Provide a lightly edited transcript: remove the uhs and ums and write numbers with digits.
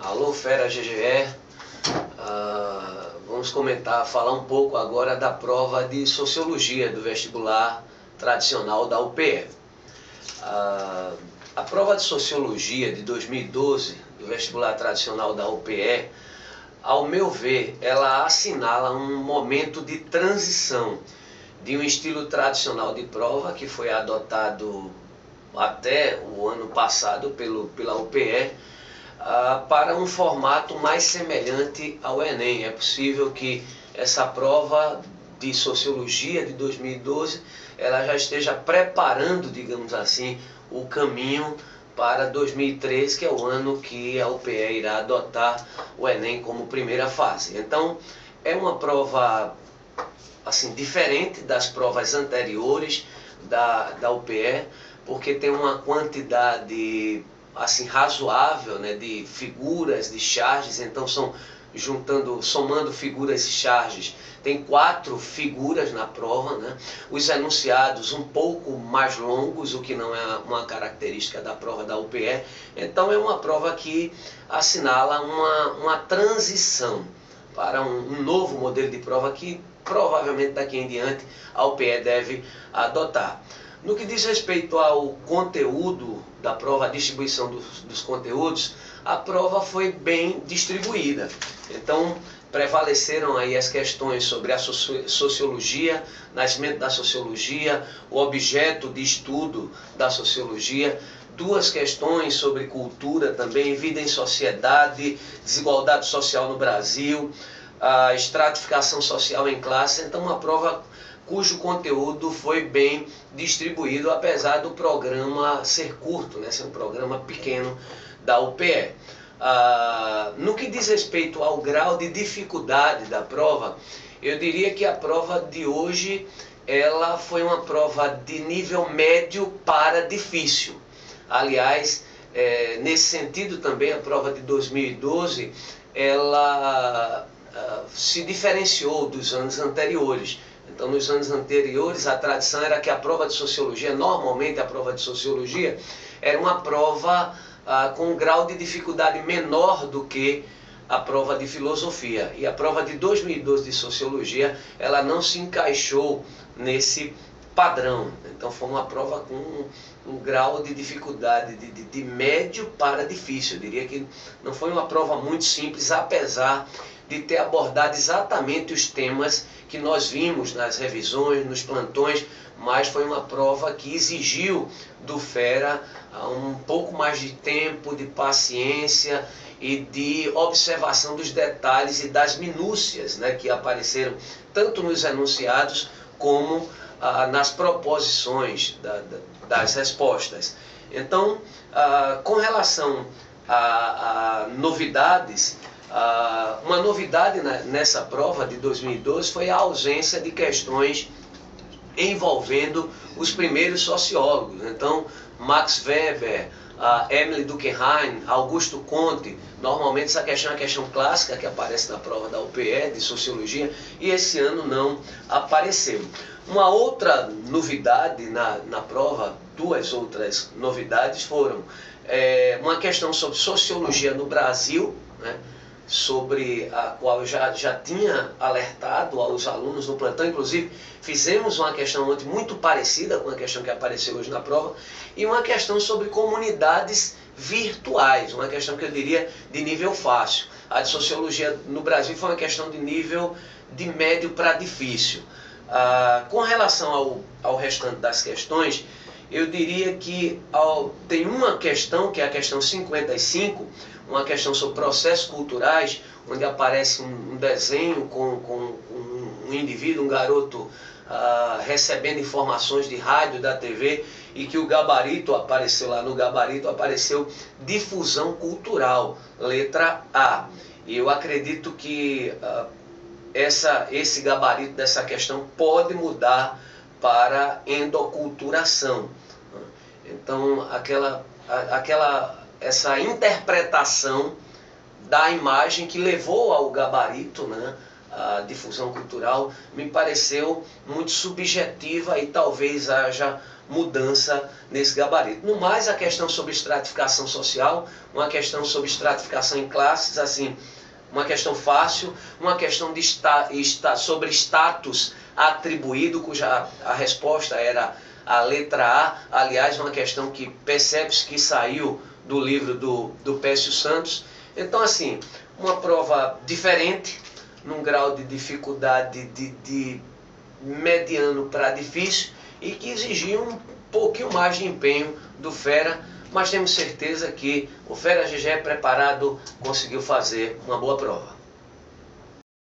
Alô, Fera GGE. Vamos falar um pouco agora da prova de Sociologia do vestibular tradicional da UPE. A prova de Sociologia de 2012 do vestibular tradicional da UPE, ao meu ver, ela assinala um momento de transição de um estilo tradicional de prova que foi adotado até o ano passado pela UPE, para um formato mais semelhante ao Enem. É possível que essa prova de Sociologia de 2012 ela já esteja preparando, digamos assim, o caminho para 2013, que é o ano que a UPE irá adotar o Enem como primeira fase. Então, é uma prova assim, diferente das provas anteriores da UPE, porque tem uma quantidade assim razoável, né, de figuras, de charges. Então somando figuras e charges, tem 4 figuras na prova, né? Os enunciados um pouco mais longos, o que não é uma característica da prova da UPE. Então é uma prova que assinala uma transição para um novo modelo de prova que provavelmente daqui em diante a UPE deve adotar. No que diz respeito ao conteúdo da prova, a distribuição dos conteúdos, a prova foi bem distribuída. Então, prevaleceram aí as questões sobre a sociologia, nascimento da sociologia, o objeto de estudo da sociologia, 2 questões sobre cultura também, vida em sociedade, desigualdade social no Brasil, a estratificação social em classe. Então, uma prova cujo conteúdo foi bem distribuído, apesar do programa ser curto, né, ser um programa pequeno da UPE. No que diz respeito ao grau de dificuldade da prova, eu diria que a prova de hoje ela foi uma prova de nível médio para difícil. Aliás, nesse sentido também a prova de 2012 ela se diferenciou dos anos anteriores. Então, nos anos anteriores, a tradição era que a prova de Sociologia, normalmente a prova de Sociologia, era uma prova com um grau de dificuldade menor do que a prova de Filosofia. E a prova de 2012 de Sociologia, ela não se encaixou nesse padrão. Então, foi uma prova com um grau de dificuldade de médio para difícil. Eu diria que não foi uma prova muito simples, apesar de ter abordado exatamente os temas que nós vimos nas revisões, nos plantões, mas foi uma prova que exigiu do Fera um pouco mais de tempo, de paciência e de observação dos detalhes e das minúcias, né, que apareceram tanto nos enunciados como nas proposições das respostas. Então, com relação a novidades, uma novidade nessa prova de 2012 foi a ausência de questões envolvendo os primeiros sociólogos. Então, Max Weber, Emily Durkheim, Augusto Comte, normalmente essa questão é uma questão clássica que aparece na prova da UPE de Sociologia, e esse ano não apareceu. Uma outra novidade na prova, 2 outras novidades foram uma questão sobre sociologia no Brasil, né, sobre a qual eu já tinha alertado aos alunos no plantão. Inclusive fizemos uma questão ontem muito parecida com a questão que apareceu hoje na prova, e uma questão sobre comunidades virtuais, uma questão que eu diria de nível fácil. A de Sociologia no Brasil foi uma questão de nível de médio para difícil. Com relação ao restante das questões, eu diria que tem uma questão, que é a questão 55, uma questão sobre processos culturais, onde aparece um desenho com um indivíduo, um garoto, recebendo informações de rádio, da TV, e que o gabarito apareceu lá, no gabarito apareceu difusão cultural, letra A. E eu acredito que esse gabarito dessa questão pode mudar para endoculturação. Então, essa interpretação da imagem que levou ao gabarito, né, a difusão cultural, me pareceu muito subjetiva, e talvez haja mudança nesse gabarito. No mais, a questão sobre estratificação social, uma questão sobre estratificação em classes, assim, uma questão fácil, uma questão de sobre status atribuído, cuja a resposta era a letra A, aliás, uma questão que percebe-se que saiu do livro do Pécio Santos. Então, assim, uma prova diferente, num grau de dificuldade de mediano para difícil e que exigia um pouquinho mais de empenho do Fera, mas temos certeza que o Fera GG preparado conseguiu fazer uma boa prova.